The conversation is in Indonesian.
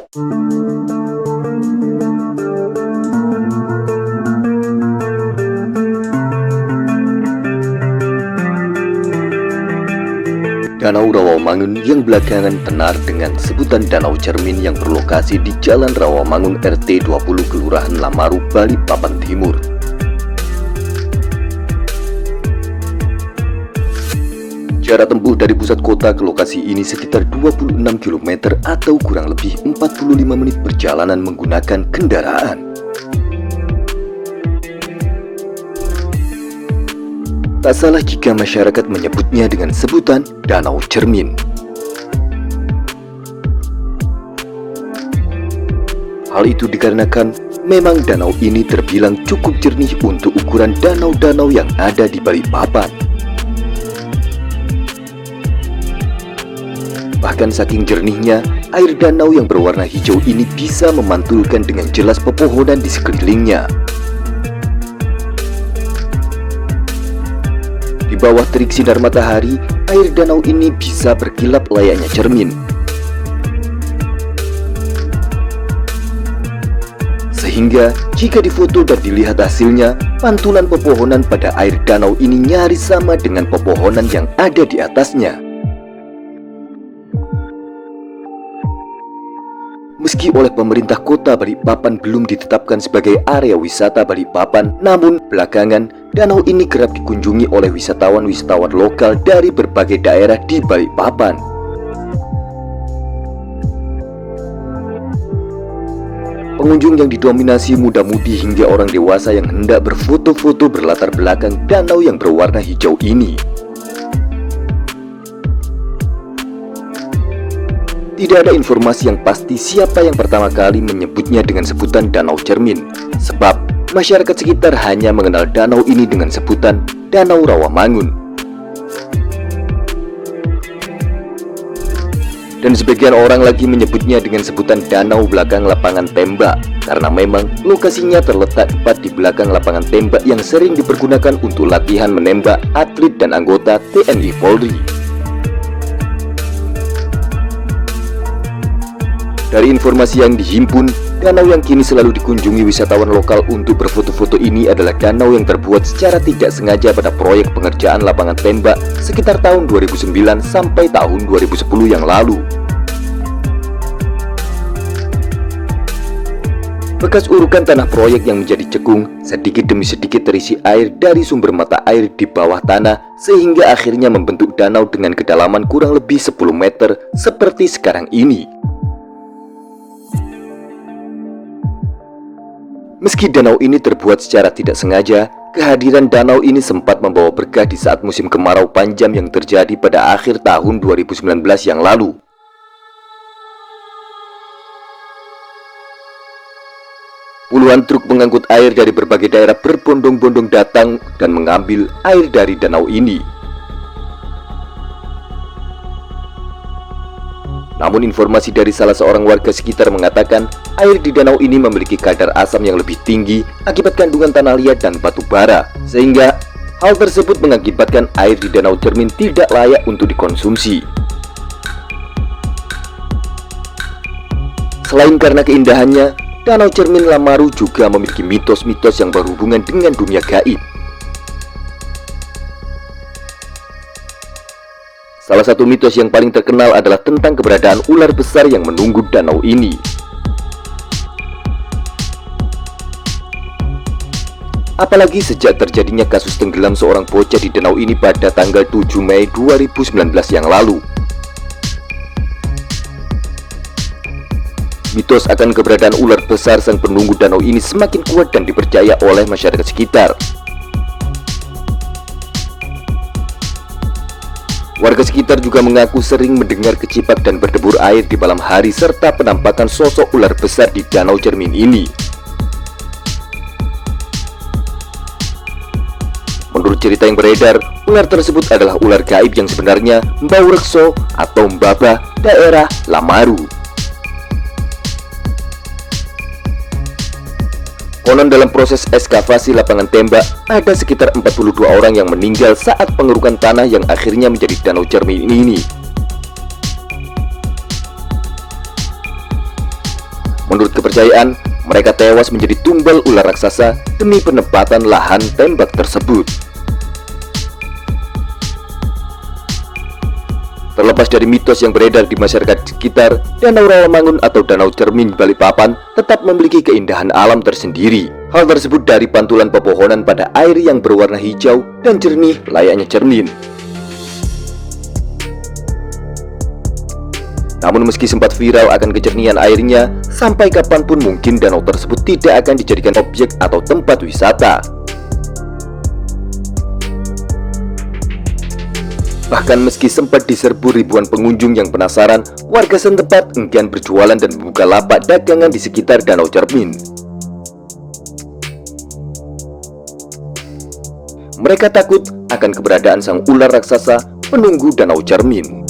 Danau Rawamangun yang belakangan tenar dengan sebutan Danau Cermin yang berlokasi di Jalan Rawamangun RT 20 Kelurahan Lamaru, Balikpapan Timur. Jarak tempuh dari pusat kota ke lokasi ini sekitar 26 km atau kurang lebih 45 menit perjalanan menggunakan kendaraan. Tak salah jika masyarakat menyebutnya dengan sebutan Danau Cermin. Hal itu dikarenakan memang danau ini terbilang cukup jernih untuk ukuran danau-danau yang ada di Balikpapan. Bahkan saking jernihnya, air danau yang berwarna hijau ini bisa memantulkan dengan jelas pepohonan di sekelilingnya. Di bawah terik sinar matahari, air danau ini bisa berkilap layaknya cermin. Sehingga jika difoto dan dilihat hasilnya, pantulan pepohonan pada air danau ini nyaris sama dengan pepohonan yang ada di atasnya. Meski oleh pemerintah kota Balikpapan belum ditetapkan sebagai area wisata Balikpapan, namun belakangan danau ini kerap dikunjungi oleh wisatawan-wisatawan lokal dari berbagai daerah di Balikpapan. Pengunjung yang didominasi muda-mudi hingga orang dewasa yang hendak berfoto-foto berlatar belakang danau yang berwarna hijau ini. Tidak ada informasi yang pasti siapa yang pertama kali menyebutnya dengan sebutan Danau Cermin, sebab masyarakat sekitar hanya mengenal danau ini dengan sebutan Danau Rawamangun. Dan sebagian orang lagi menyebutnya dengan sebutan Danau Belakang Lapangan Tembak, karena memang lokasinya terletak tepat di belakang lapangan tembak yang sering dipergunakan untuk latihan menembak atlet dan anggota TNI Polri. Dari informasi yang dihimpun, danau yang kini selalu dikunjungi wisatawan lokal untuk berfoto-foto ini adalah danau yang terbuat secara tidak sengaja pada proyek pengerjaan lapangan tembak sekitar tahun 2009 sampai tahun 2010 yang lalu. Bekas urukan tanah proyek yang menjadi cekung, sedikit demi sedikit terisi air dari sumber mata air di bawah tanah, sehingga akhirnya membentuk danau dengan kedalaman kurang lebih 10 meter seperti sekarang ini. Meski danau ini terbuat secara tidak sengaja, kehadiran danau ini sempat membawa berkah di saat musim kemarau panjang yang terjadi pada akhir tahun 2019 yang lalu. Puluhan truk pengangkut air dari berbagai daerah berbondong-bondong datang dan mengambil air dari danau ini. Namun informasi dari salah seorang warga sekitar mengatakan air di danau ini memiliki kadar asam yang lebih tinggi akibat kandungan tanah liat dan batu bara, sehingga hal tersebut mengakibatkan air di Danau Cermin tidak layak untuk dikonsumsi. Selain karena keindahannya, Danau Cermin Lamaru juga memiliki mitos-mitos yang berhubungan dengan dunia gaib. Salah satu mitos yang paling terkenal adalah tentang keberadaan ular besar yang menunggu danau ini. Apalagi sejak terjadinya kasus tenggelam seorang bocah di danau ini pada tanggal 7 Mei 2019 yang lalu. Mitos akan keberadaan ular besar sang penunggu danau ini semakin kuat dan dipercaya oleh masyarakat sekitar. Warga sekitar juga mengaku sering mendengar kecipak dan berdebur air di malam hari serta penampakan sosok ular besar di Danau Cermin ini. Menurut cerita yang beredar, ular tersebut adalah ular gaib yang sebenarnya Mbau Rekso atau Mbaba daerah Lamaru. Konon dalam proses ekskavasi lapangan tembak, ada sekitar 42 orang yang meninggal saat pengerukan tanah yang akhirnya menjadi Danau Cermin ini. Menurut kepercayaan, mereka tewas menjadi tumbal ular raksasa demi penempatan lahan tembak tersebut. Terlepas dari mitos yang beredar di masyarakat sekitar, Danau Rawamangun atau Danau Cermin Balikpapan tetap memiliki keindahan alam tersendiri. Hal tersebut dari pantulan pepohonan pada air yang berwarna hijau dan jernih layaknya cermin. Namun meski sempat viral akan kejernihan airnya, sampai kapanpun mungkin danau tersebut tidak akan dijadikan objek atau tempat wisata. Bahkan meski sempat diserbu ribuan pengunjung yang penasaran, warga setempat enggan berjualan dan membuka lapak dagangan di sekitar Danau Cermin. Mereka takut akan keberadaan sang ular raksasa penunggu Danau Cermin.